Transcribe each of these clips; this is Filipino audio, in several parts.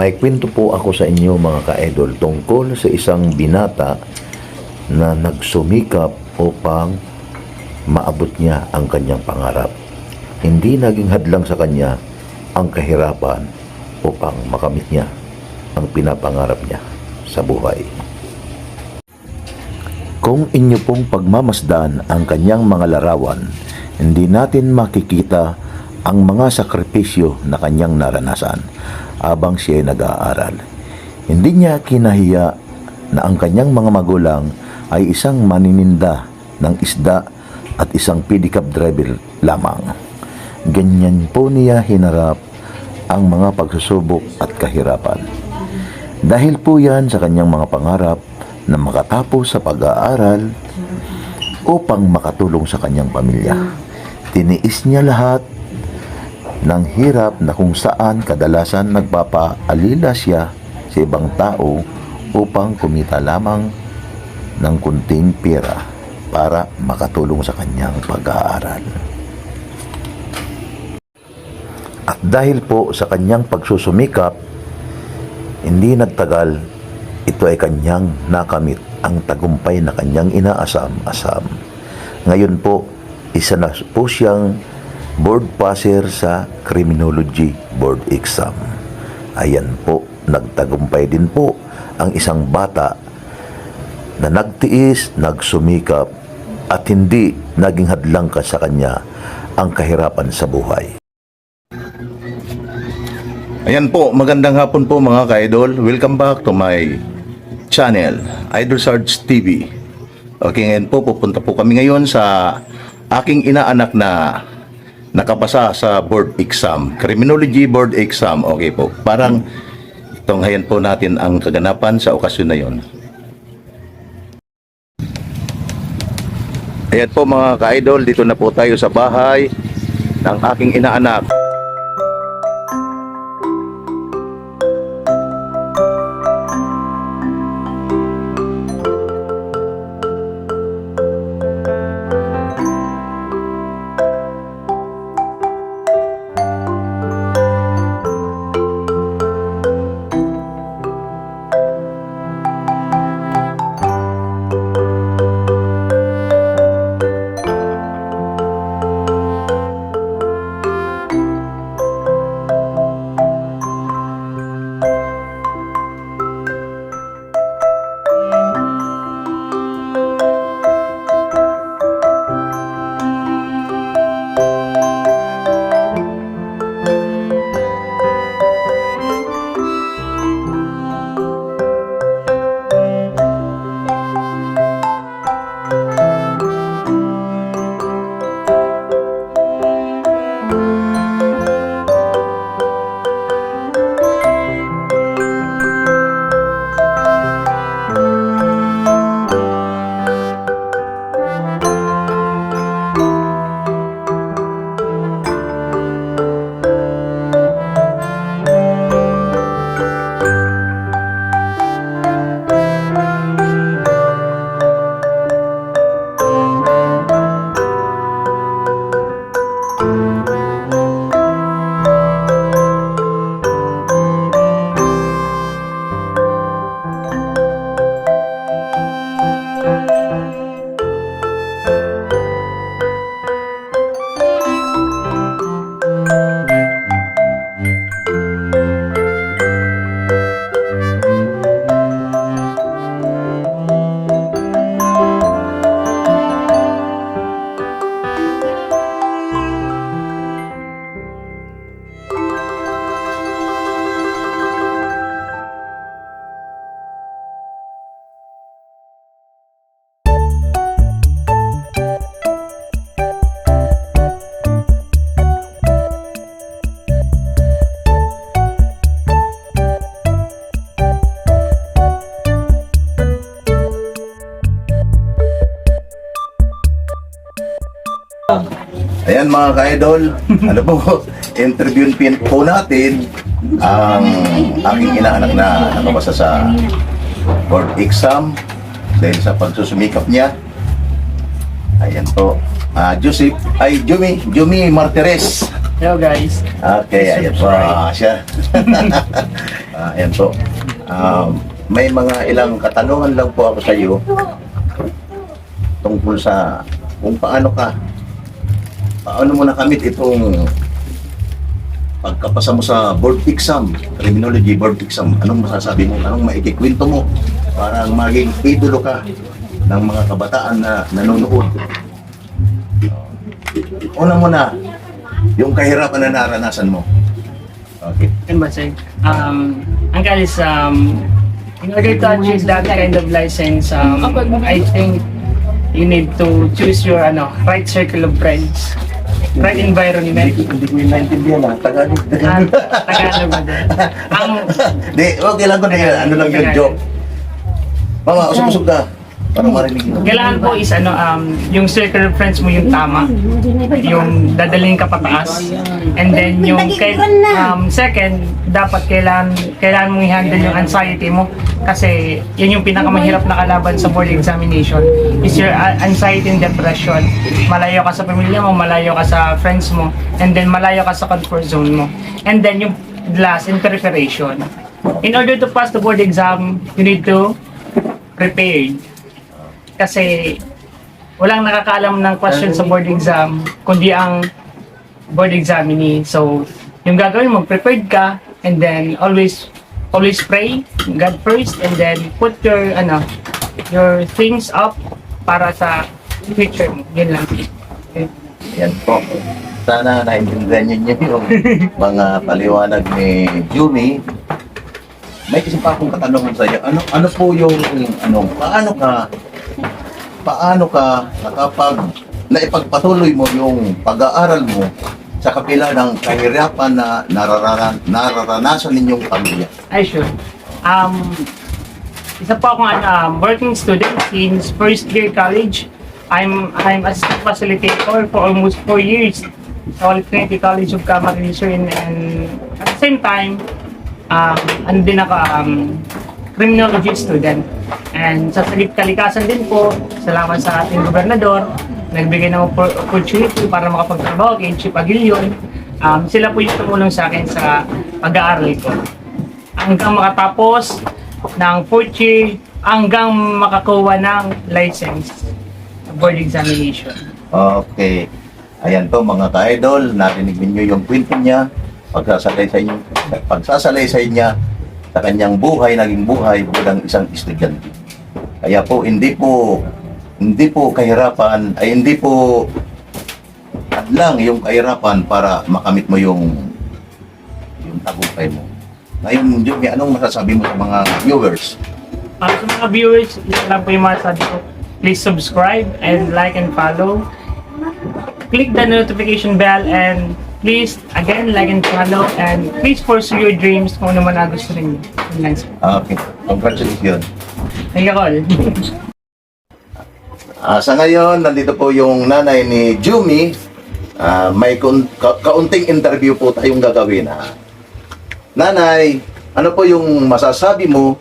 May kwento po ako sa inyo mga ka-idol tungkol sa isang binata na nagsumikap upang maabot niya ang kanyang pangarap. Hindi naging hadlang sa kanya ang kahirapan upang makamit niya ang pinapangarap niya sa buhay. Kung inyo pong pagmamasdan ang kanyang mga larawan, hindi natin makikita ang mga sakripisyo na kanyang naranasan habang siya ay nag-aaral. Hindi niya kinahiya na ang kanyang mga magulang ay isang manininda ng isda at isang pedicab driver lamang. Ganyan po niya hinarap ang mga pagsusubok at kahirapan. Dahil po yan sa kanyang mga pangarap na makatapos sa pag-aaral upang makatulong sa kanyang pamilya. Tiniis niya lahat ng hirap na kung saan kadalasan nagpapaalila siya sa ibang tao upang kumita lamang ng kunting pera para makatulong sa kanyang pag-aaral. At dahil po sa kanyang pagsusumikap, hindi nagtagal, ito ay kanyang nakamit ang tagumpay na kanyang inaasam-asam. Ngayon po, isa na po siyang board passer sa Criminology Board Exam. Ayan po, nagtagumpay din po ang isang bata na nagtiis, nagsumikap at hindi naging hadlang ka sa kanya ang kahirapan sa buhay. Ayan po, magandang hapon po mga ka-idol. Welcome back to my channel, Idol Sarge TV. Okay, ngayon po, pupunta po kami ngayon sa aking inaanak na nakapasa sa board exam, Criminology Board Exam. Okay po, parang tunghayan po natin ang kaganapan sa okasyon na yon. Ayan po mga ka-idol, dito na po tayo sa bahay ng aking inaanak. Ayan mga ka-idol, ano po, interview po natin ang aking inaanak na nakapasa sa board exam dahil sa pagsusumikap niya. Ayan po, Jumi Martires. Hello guys. Okay, ayan po siya. Ayan po. May mga ilang katanungan lang po ako sa iyo tungkol sa kung paano mo nakamit itong pagkapasa mo sa board exam, criminology board exam. Anong masasabi mo? Anong maikikwento mo para maging idolo ka ng mga kabataan na nanonood? Una-muna, yung kahirapan na naranasan mo. Okay. Uncle is, in order to achieve that kind of license, I think you need to choose your right circle of friends, right environment. Hindi ko yung naintindihan na. Tagalog. Tagalog mo din. Di, okay lang ko na yun. Ano lang yung joke. Mama, usog-usog ka. Para marinig mo. Kailangan po is yung circle of friends mo yung tama, yung dadalhin ka pataas, and then yung second, dapat kailangan mong i-handle yung anxiety mo kasi yun yung pinakamahirap na kalaban sa board examination is your anxiety and depression. Malayo ka sa pamilya mo, malayo ka sa friends mo, and then malayo ka sa comfort zone mo. And then yung last, in preparation. In order to pass the board exam, you need to prepare. Kasi walang nakakaalam ng question sa board exam kundi ang board examinee. So, yung gagawin mo, prepared ka, and then always pray God first, and then put your things up para sa future mo. Yun lang. Okay. Yan po. Sana naintindihan niyo yung mga paliwanag ni Jumi. May isa pa akong katanungan sa iyo. Ano po yung paano ka naipagpatuloy mo yung pag-aaral mo sa kapila ng kahirapan na nararanasan ninyong pamilya? Ay, sure. Isa po akong working student since first year college. I'm assistant facilitator for almost 4 years sa Olive Trinity College of Camarines, and at the same time, din ako criminology student. And sa Sagip Kalikasan din po, salamat sa ating gobernador, nagbigay ng opportunity para makapagtrabaho kay Chief Aguilion. Sila po yung tumulong sa akin sa pag-aaral ko. Hanggang makatapos ng 4th year, hanggang makakuha ng license sa board examination. Okay. Ayan to mga ka-idol, narinig ninyo yung kwento niya, pagsasalaysay niya sa kanyang naging buhay bilang isang estudyante. Kaya po hindi po kahirapan, ay hindi po hadlang yung kahirapan para makamit mo yung tagumpay mo. Ngayon, Jumi, anong masasabi mo sa mga viewers? Sa mga viewers, ito lang po yung masasabi ko. Please subscribe and like and follow. Click the notification bell, and please, again, like and follow, and please pursue your dreams kung ano man ang gusto rin. Okay, congratulations. Thank you, Col. Sa ngayon, nandito po yung nanay ni Jumi. May kaunting interview po tayong gagawin. Nanay, ano po yung masasabi mo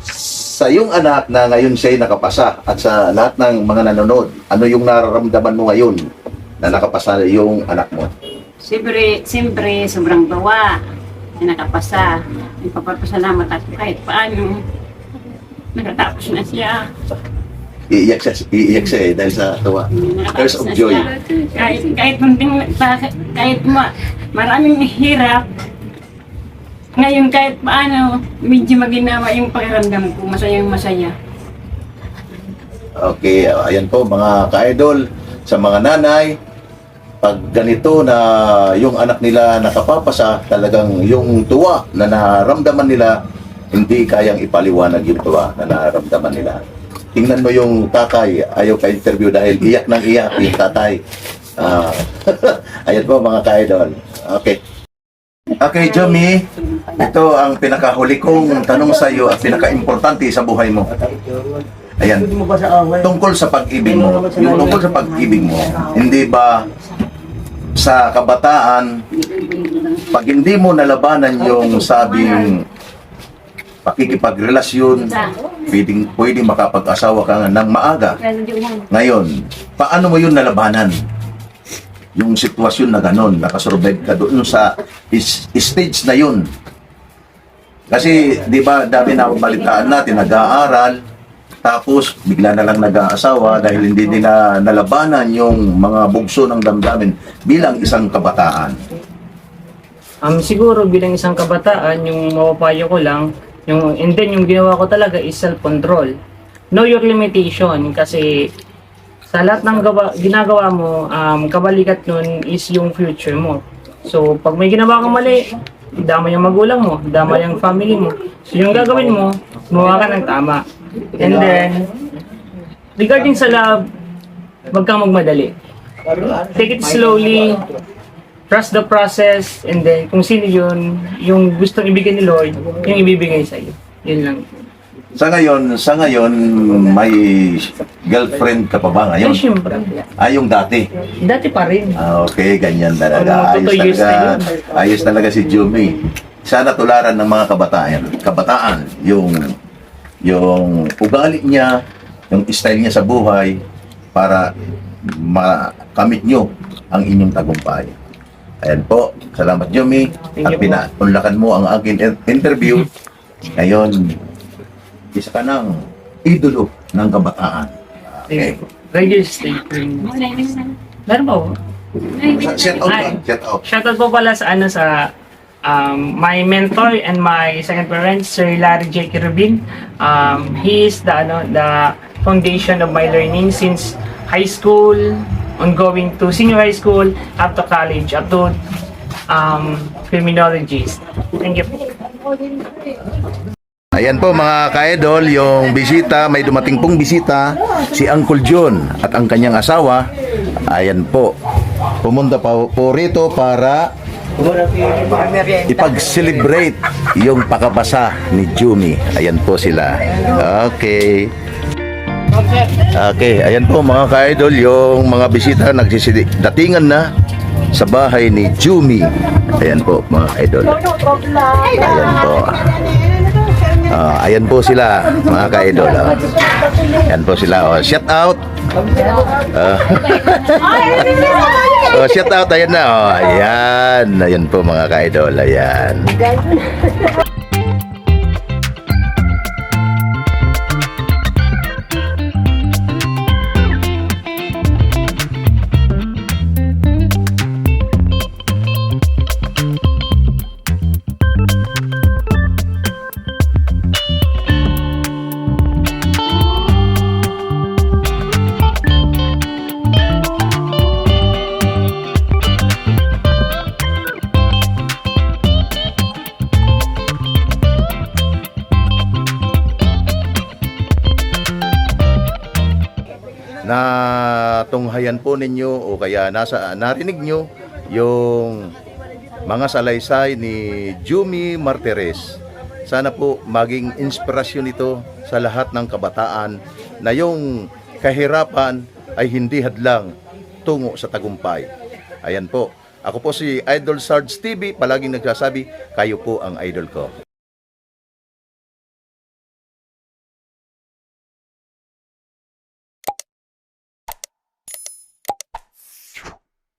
sa iyong anak na ngayon siya'y nakapasa at sa lahat ng mga nanonood? Ano yung nararamdaman mo ngayon na nakapasa yung anak mo? Siyempre, sobrang bawa na nakapasa. Nagpapasalamat ako kahit paano. Nakatapos na siya. Iiyak siya eh dahil sa tawa. Tears of joy. Kahit maraming hirap, ngayon kahit paano, medyo maginawa yung pakiramdam ko. Masaya. Okay, ayan po mga ka-idol, sa mga nanay, pag ganito na yung anak nila nakapapasa, talagang yung tuwa na nararamdaman nila, hindi kayang ipaliwanag yung tuwa na nararamdaman nila. Tingnan mo yung tatay, ayaw ka-interview dahil iyak ng iyak yung tatay. Ayan po mga ka-idol. Okay, Jumi, ito ang pinakahuli kong tanong sa iyo at pinaka-importante sa buhay mo. Ayan, tungkol sa pag-ibig mo. Yung tungkol sa pag-ibig mo, hindi ba sa kabataan, pag hindi mo nalabanan yung sabing pakikipagrelasyon, pwedeng makapag-asawa ka ng maaga. Ngayon, paano mo yun nalabanan? yung sitwasyon na gano'n, nakasurvive ka doon sa stage na yun. Kasi, di ba, dami na balitaan natin, nag-aaral, tapos bigla na lang nag-aasawa dahil hindi nila nalabanan yung mga bugso ng damdamin bilang isang kabataan. Siguro bilang isang kabataan, yung mapapayo ko lang, and then yung ginawa ko talaga is self-control. Know your limitation kasi sa lahat ng ginagawa mo, kabalikat nun is yung future mo. So, pag may ginawa kang mali, dama yung magulang mo, dama yung family mo. So, yung gagawin mo, gumawa ka ng tama. And then, regarding sa love, wag kang magmadali. Take it slowly, trust the process, and then kung sino yun, yung gustong ibigay ni Lord, yung ibibigay sa iyo. Yun lang. Sa ngayon, may girlfriend ka pa ba Ay, ngayon? syempre. Yung dati. Dati pa rin. Okay, ganyan talaga. Mga 2 years na yun. Ayos talaga si Jumi. Sana tularan ng mga kabataan yung ugali niya, yung style niya sa buhay para makamit nyo ang inyong tagumpay. Ayan po, salamat Jumi. Thank At you po. pinaunlakan mo ang aking interview. Ngayon, isa ka ng idolo ng kabataan. Okay. Radio station. Meron ba? Shout out ka, shout out. Shoutout po pala sa my mentor and my second parent, Sir Larry J. Kirubin. He is the foundation of my learning since high school, ongoing to senior high school, up to college, up to criminologist. Thank you. Ayan po mga ka-idol, yung bisita, may dumating pong bisita, si Uncle John at ang kanyang asawa. Ayan po, pumunta po rito para ipag-celebrate yung pakabasa ni Jumi. Ayan po sila. Okay. Okay, ayan po mga ka-idol, yung mga bisita datingan na sa bahay ni Jumi. Ayan po mga ka-idol. Ayan po. Ayan po sila mga ka-idol. Ayan po sila. Shout out. Shout out. Ayan na. Ayan. Ayan po mga ka-idol. Ayan. Na tunghayan po ninyo o kaya narinig nyo yung mga salaysay ni Jumi Martires. Sana po maging inspirasyon ito sa lahat ng kabataan na yung kahirapan ay hindi hadlang tungo sa tagumpay. Ayan po. Ako po si Idol Sarge TV, palaging nagsasabi, kayo po ang idol ko.